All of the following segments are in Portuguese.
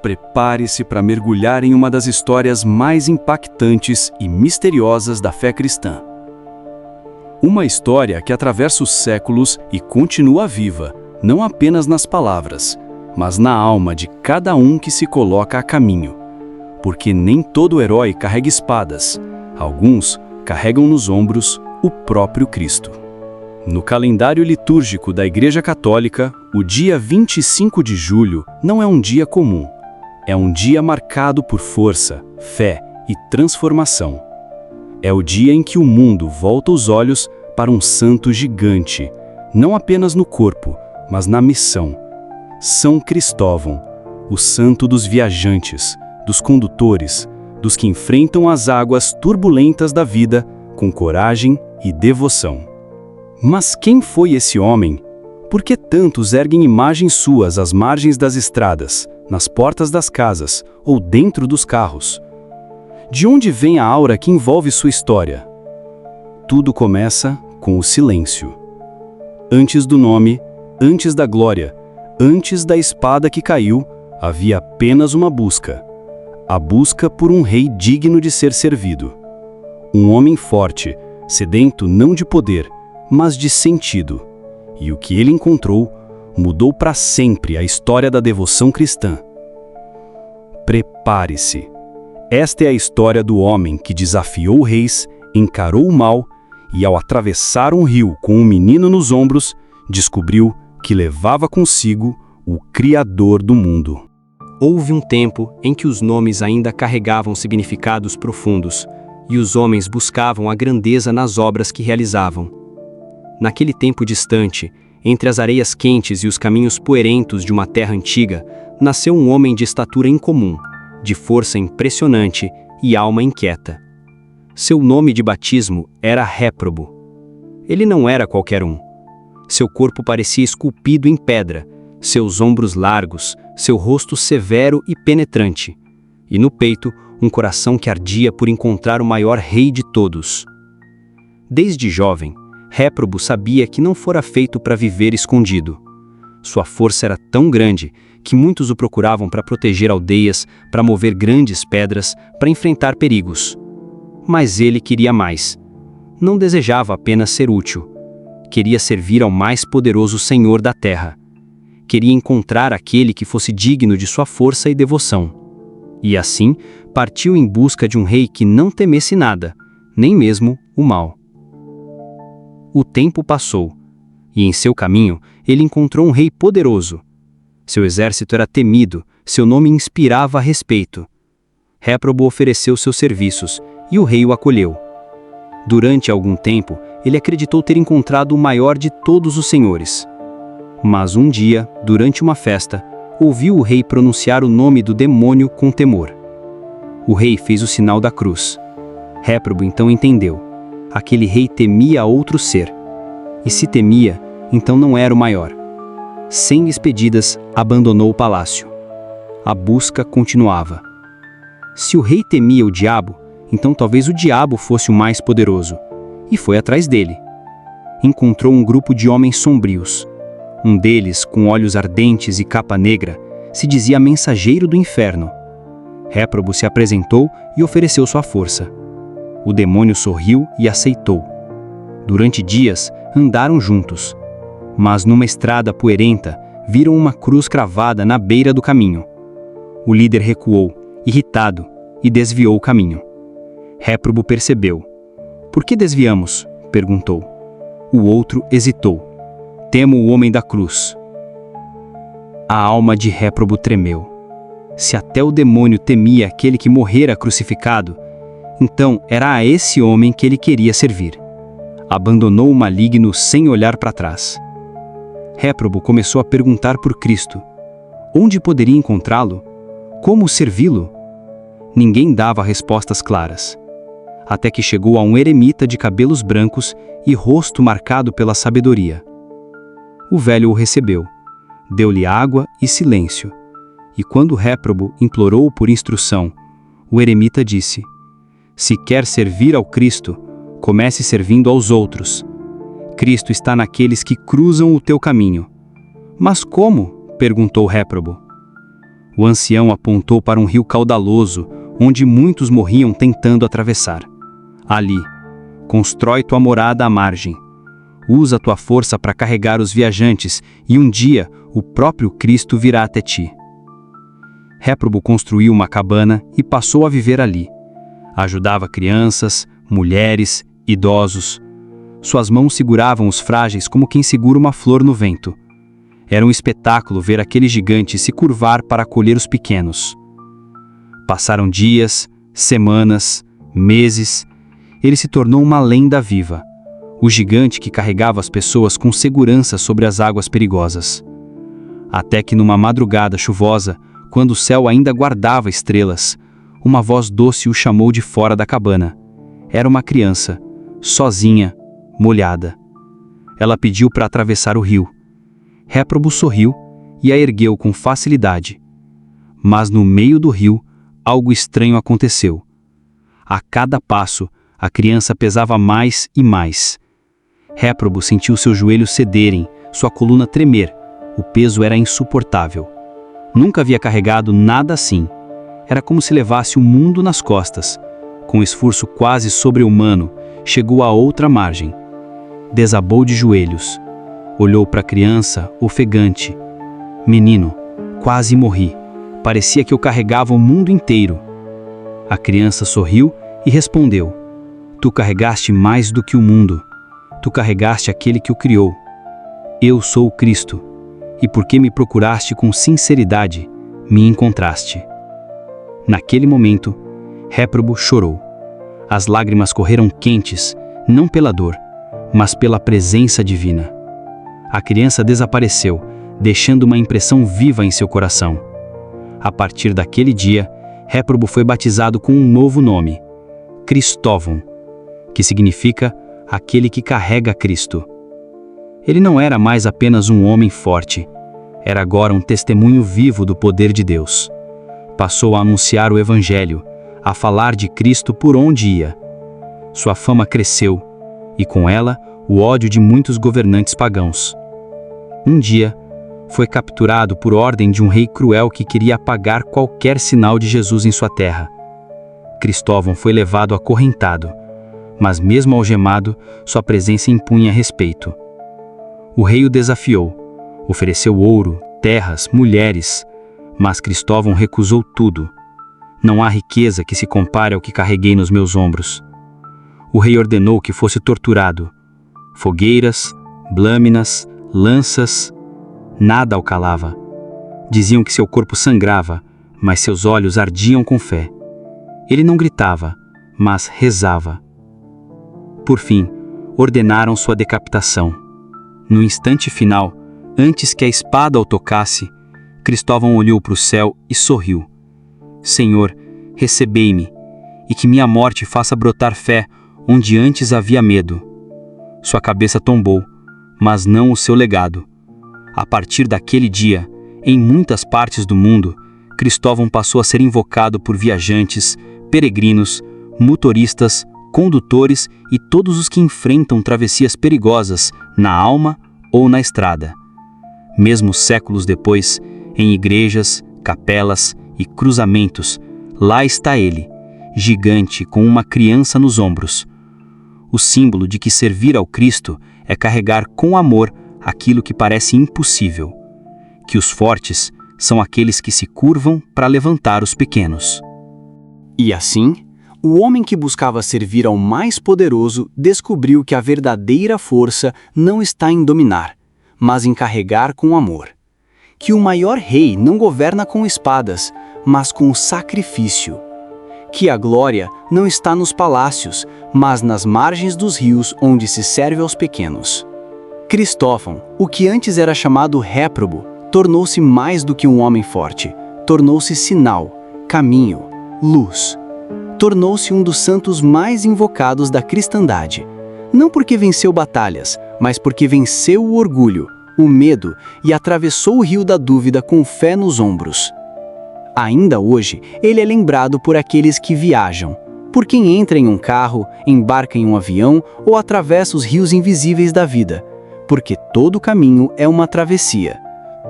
Prepare-se para mergulhar em uma das histórias mais impactantes e misteriosas da fé cristã. Uma história que atravessa os séculos e continua viva, não apenas nas palavras, mas na alma de cada um que se coloca a caminho. Porque nem todo herói carrega espadas, alguns carregam nos ombros o próprio Cristo. No calendário litúrgico da Igreja Católica, o dia 25 de julho não é um dia comum. É um dia marcado por força, fé e transformação. É o dia em que o mundo volta os olhos para um santo gigante, não apenas no corpo, mas na missão. São Cristóvão, o santo dos viajantes, dos condutores, dos que enfrentam as águas turbulentas da vida com coragem e devoção. Mas quem foi esse homem? Por que tantos erguem imagens suas às margens das estradas, nas portas das casas ou dentro dos carros? De onde vem a aura que envolve sua história? Tudo começa com o silêncio. Antes do nome, antes da glória, antes da espada que caiu, havia apenas uma busca. A busca por um rei digno de ser servido. Um homem forte, sedento não de poder, mas de sentido. E o que ele encontrou mudou para sempre a história da devoção cristã. Prepare-se. Esta é a história do homem que desafiou reis, encarou o mal e, ao atravessar um rio com um menino nos ombros, descobriu que levava consigo o Criador do mundo. Houve um tempo em que os nomes ainda carregavam significados profundos e os homens buscavam a grandeza nas obras que realizavam. Naquele tempo distante, entre as areias quentes e os caminhos poeirentos de uma terra antiga, nasceu um homem de estatura incomum, de força impressionante e alma inquieta. Seu nome de batismo era Réprobo. Ele não era qualquer um. Seu corpo parecia esculpido em pedra, seus ombros largos, seu rosto severo e penetrante, e no peito um coração que ardia por encontrar o maior rei de todos. Desde jovem, Réprobo sabia que não fora feito para viver escondido. Sua força era tão grande que muitos o procuravam para proteger aldeias, para mover grandes pedras, para enfrentar perigos. Mas ele queria mais. Não desejava apenas ser útil. Queria servir ao mais poderoso Senhor da terra. Queria encontrar aquele que fosse digno de sua força e devoção. E assim, partiu em busca de um rei que não temesse nada, nem mesmo o mal. O tempo passou, e em seu caminho ele encontrou um rei poderoso. Seu exército era temido, seu nome inspirava respeito. Réprobo ofereceu seus serviços, e o rei o acolheu. Durante algum tempo, ele acreditou ter encontrado o maior de todos os senhores. Mas um dia, durante uma festa, ouviu o rei pronunciar o nome do demônio com temor. O rei fez o sinal da cruz. Réprobo então entendeu. Aquele rei temia outro ser. E se temia, então não era o maior. Sem despedidas, abandonou o palácio. A busca continuava. Se o rei temia o diabo, então talvez o diabo fosse o mais poderoso. E foi atrás dele. Encontrou um grupo de homens sombrios. Um deles, com olhos ardentes e capa negra, se dizia mensageiro do inferno. Réprobo se apresentou e ofereceu sua força. O demônio sorriu e aceitou. Durante dias, andaram juntos. Mas numa estrada poeirenta, viram uma cruz cravada na beira do caminho. O líder recuou, irritado, e desviou o caminho. Réprobo percebeu. "Por que desviamos?" perguntou. O outro hesitou. "Temo o homem da cruz." A alma de Réprobo tremeu. Se até o demônio temia aquele que morrera crucificado, então era a esse homem que ele queria servir. Abandonou o maligno sem olhar para trás. Réprobo começou a perguntar por Cristo. Onde poderia encontrá-lo? Como servi-lo? Ninguém dava respostas claras. Até que chegou a um eremita de cabelos brancos e rosto marcado pela sabedoria. O velho o recebeu, deu-lhe água e silêncio. E quando Réprobo implorou por instrução, o eremita disse: "Se quer servir ao Cristo, comece servindo aos outros. Cristo está naqueles que cruzam o teu caminho." "Mas como?" perguntou Réprobo. O ancião apontou para um rio caudaloso, onde muitos morriam tentando atravessar. Ali, constrói tua morada à margem. Usa tua força para carregar os viajantes e um dia o próprio Cristo virá até ti. Réprobo construiu uma cabana e passou a viver ali. Ajudava crianças, mulheres, idosos. Suas mãos seguravam os frágeis como quem segura uma flor no vento. Era um espetáculo ver aquele gigante se curvar para acolher os pequenos. Passaram dias, semanas, meses. Ele se tornou uma lenda viva. O gigante que carregava as pessoas com segurança sobre as águas perigosas. Até que numa madrugada chuvosa, quando o céu ainda guardava estrelas, uma voz doce o chamou de fora da cabana. Era uma criança, sozinha, molhada. Ela pediu para atravessar o rio. Réprobo sorriu e a ergueu com facilidade. Mas no meio do rio, algo estranho aconteceu. A cada passo, a criança pesava mais e mais. Réprobo sentiu seus joelhos cederem, sua coluna tremer. O peso era insuportável. Nunca havia carregado nada assim. Era como se levasse o mundo nas costas. Com esforço quase sobre-humano, chegou à outra margem. Desabou de joelhos. Olhou para a criança, ofegante. Menino, quase morri. Parecia que eu carregava o mundo inteiro. A criança sorriu e respondeu: Tu carregaste mais do que o mundo. Tu carregaste aquele que o criou. Eu sou o Cristo. E porque me procuraste com sinceridade, me encontraste. Naquele momento, Réprobo chorou. As lágrimas correram quentes, não pela dor, mas pela presença divina. A criança desapareceu, deixando uma impressão viva em seu coração. A partir daquele dia, Réprobo foi batizado com um novo nome, Cristóvão, que significa aquele que carrega Cristo. Ele não era mais apenas um homem forte, era agora um testemunho vivo do poder de Deus. Passou a anunciar o Evangelho, a falar de Cristo por onde ia. Sua fama cresceu, e com ela, o ódio de muitos governantes pagãos. Um dia, foi capturado por ordem de um rei cruel que queria apagar qualquer sinal de Jesus em sua terra. Cristóvão foi levado acorrentado, mas mesmo algemado, sua presença impunha respeito. O rei o desafiou, ofereceu ouro, terras, mulheres, mas Cristóvão recusou tudo. Não há riqueza que se compare ao que carreguei nos meus ombros. O rei ordenou que fosse torturado. Fogueiras, lâminas, lanças, nada o calava. Diziam que seu corpo sangrava, mas seus olhos ardiam com fé. Ele não gritava, mas rezava. Por fim, ordenaram sua decapitação. No instante final, antes que a espada o tocasse, Cristóvão olhou para o céu e sorriu. Senhor, recebei-me, e que minha morte faça brotar fé onde antes havia medo. Sua cabeça tombou, mas não o seu legado. A partir daquele dia, em muitas partes do mundo, Cristóvão passou a ser invocado por viajantes, peregrinos, motoristas, condutores e todos os que enfrentam travessias perigosas na alma ou na estrada. Mesmo séculos depois, em igrejas, capelas e cruzamentos, lá está ele, gigante com uma criança nos ombros. O símbolo de que servir ao Cristo é carregar com amor aquilo que parece impossível, que os fortes são aqueles que se curvam para levantar os pequenos. E assim, o homem que buscava servir ao mais poderoso descobriu que a verdadeira força não está em dominar, mas em carregar com amor. Que o maior rei não governa com espadas, mas com o sacrifício. Que a glória não está nos palácios, mas nas margens dos rios onde se serve aos pequenos. Cristóvão, o que antes era chamado Réprobo, tornou-se mais do que um homem forte. Tornou-se sinal, caminho, luz. Tornou-se um dos santos mais invocados da cristandade. Não porque venceu batalhas, mas porque venceu o orgulho, o medo e atravessou o rio da dúvida com fé nos ombros. Ainda hoje, ele é lembrado por aqueles que viajam, por quem entra em um carro, embarca em um avião ou atravessa os rios invisíveis da vida, porque todo caminho é uma travessia.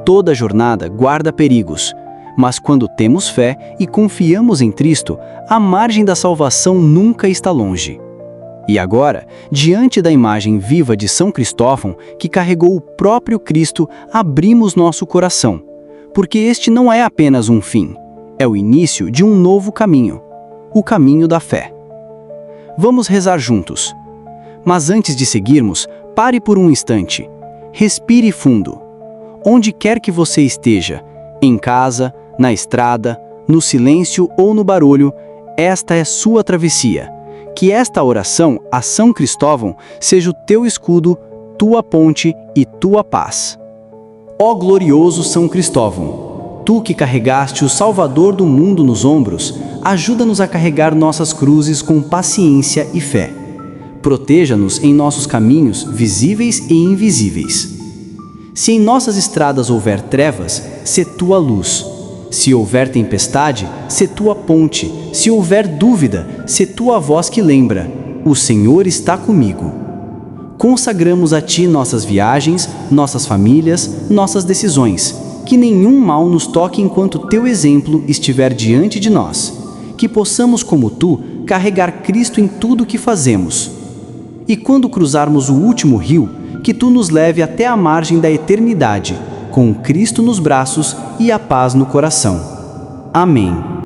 Toda jornada guarda perigos, Mas quando temos fé e confiamos em Cristo, a margem da salvação nunca está longe. E agora, diante da imagem viva de São Cristóvão, que carregou o próprio Cristo, abrimos nosso coração, porque este não é apenas um fim, é o início de um novo caminho, o caminho da fé. Vamos rezar juntos. Mas antes de seguirmos, pare por um instante. Respire fundo. Onde quer que você esteja, em casa, na estrada, no silêncio ou no barulho, esta é sua travessia. Que esta oração a São Cristóvão seja o teu escudo, tua ponte e tua paz. Ó glorioso São Cristóvão, tu que carregaste o Salvador do mundo nos ombros, ajuda-nos a carregar nossas cruzes com paciência e fé. Proteja-nos em nossos caminhos visíveis e invisíveis. Se em nossas estradas houver trevas, sê tua luz. Se houver tempestade, sê tua ponte. Se houver dúvida, sê tua voz que lembra: o Senhor está comigo. Consagramos a ti nossas viagens, nossas famílias, nossas decisões. Que nenhum mal nos toque enquanto teu exemplo estiver diante de nós. Que possamos, como tu, carregar Cristo em tudo o que fazemos. E quando cruzarmos o último rio, que tu nos leve até a margem da eternidade, com Cristo nos braços e a paz no coração. Amém.